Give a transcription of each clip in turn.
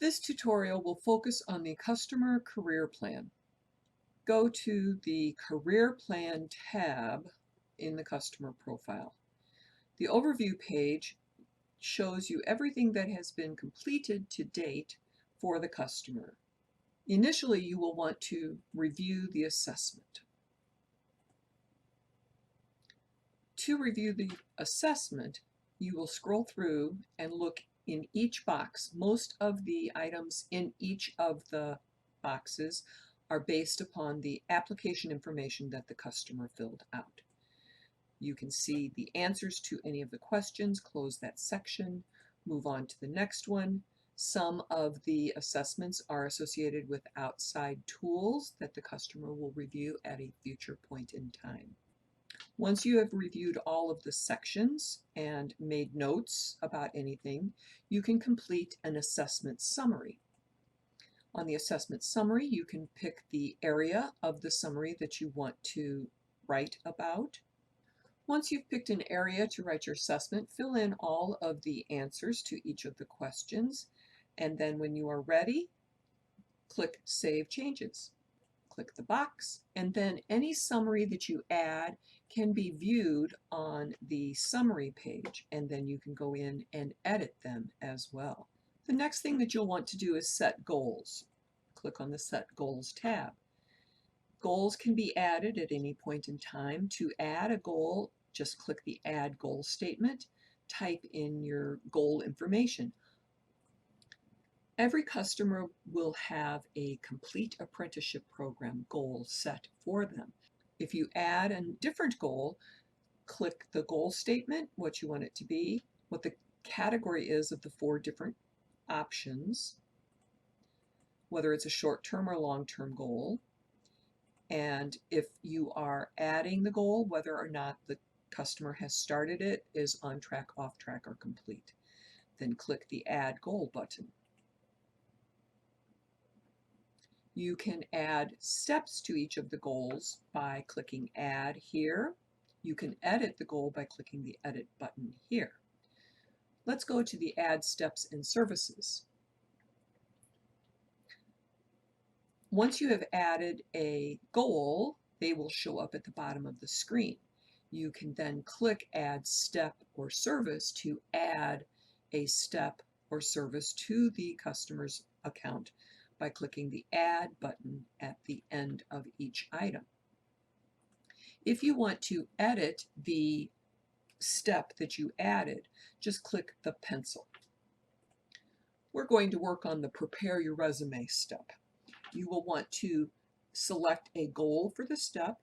This tutorial will focus on the customer career plan. Go to the Career Plan tab in the customer profile. The overview page shows you everything that has been completed to date for the customer. Initially, you will want to review the assessment. To review the assessment, you will scroll through and look in each box. Most of the items in each of the boxes are based upon the application information that the customer filled out. You can see the answers to any of the questions, close that section, move on to the next one. Some of the assessments are associated with outside tools that the customer will review at a future point in time. Once you have reviewed all of the sections and made notes about anything, you can complete an assessment summary. On the assessment summary, you can pick the area of the summary that you want to write about. Once you've picked an area to write your assessment, fill in all of the answers to each of the questions, and then when you are ready, click Save Changes. Click the box, and then any summary that you add can be viewed on the summary page, and then you can go in and edit them as well. The next thing that you'll want to do is set goals. Click on the Set Goals tab. Goals can be added at any point in time. To add a goal, just click the Add Goal statement, type in your goal information. Every customer will have a complete apprenticeship program goal set for them. If you add a different goal, click the goal statement, what you want it to be, what the category is of the 4 different options, whether it's a short-term or long-term goal, and if you are adding the goal, whether or not the customer has started it, is on track, off track, or complete. Then click the Add Goal button. You can add steps to each of the goals by clicking Add here. You can edit the goal by clicking the Edit button here. Let's go to the Add Steps and Services. Once you have added a goal, they will show up at the bottom of the screen. You can then click Add Step or Service to add a step or service to the customer's account by clicking the Add button at the end of each item. If you want to edit the step that you added, just click the pencil. We're going to work on the Prepare Your Resume step. You will want to select a goal for the step.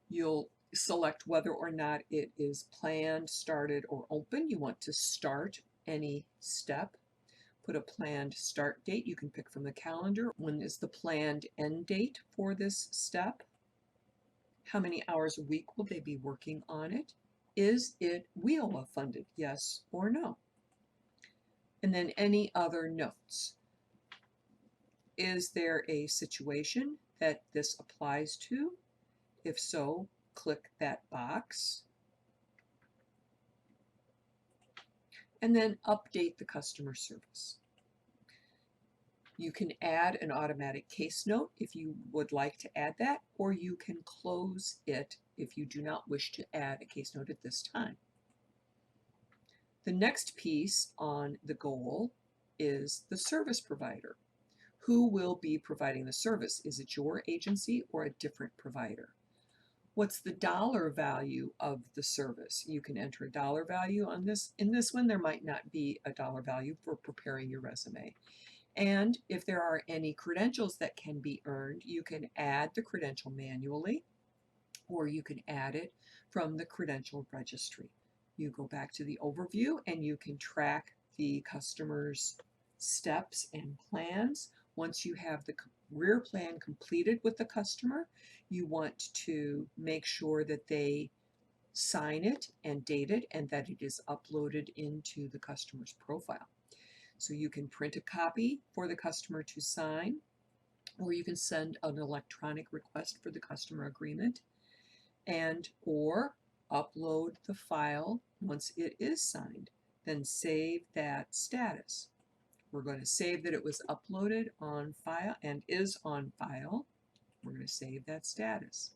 You'll select whether or not it is planned, started, or open. You want to start any step. Put a planned start date. You can pick from the calendar. When is the planned end date for this step? How many hours a week will they be working on it? Is it WIOA funded, yes or no? And then any other notes. Is there a situation that this applies to? If so, click that box. And then update the customer service. You can add an automatic case note if you would like to add that, or you can close it if you do not wish to add a case note at this time. The next piece on the goal is the service provider. Who will be providing the service? Is it your agency or a different provider? What's the dollar value of the service? You can enter a dollar value on this. In this one, there might not be a dollar value for preparing your resume. And if there are any credentials that can be earned, you can add the credential manually, or you can add it from the credential registry. You go back to the overview and you can track the customer's steps and plans. Once you have the career plan completed with the customer, you want to make sure that they sign it and date it and that it is uploaded into the customer's profile. So you can print a copy for the customer to sign, or you can send an electronic request for the customer agreement, and or upload the file once it is signed. then save that status. We're going to save that it was uploaded on file and is on file. We're going to save that status.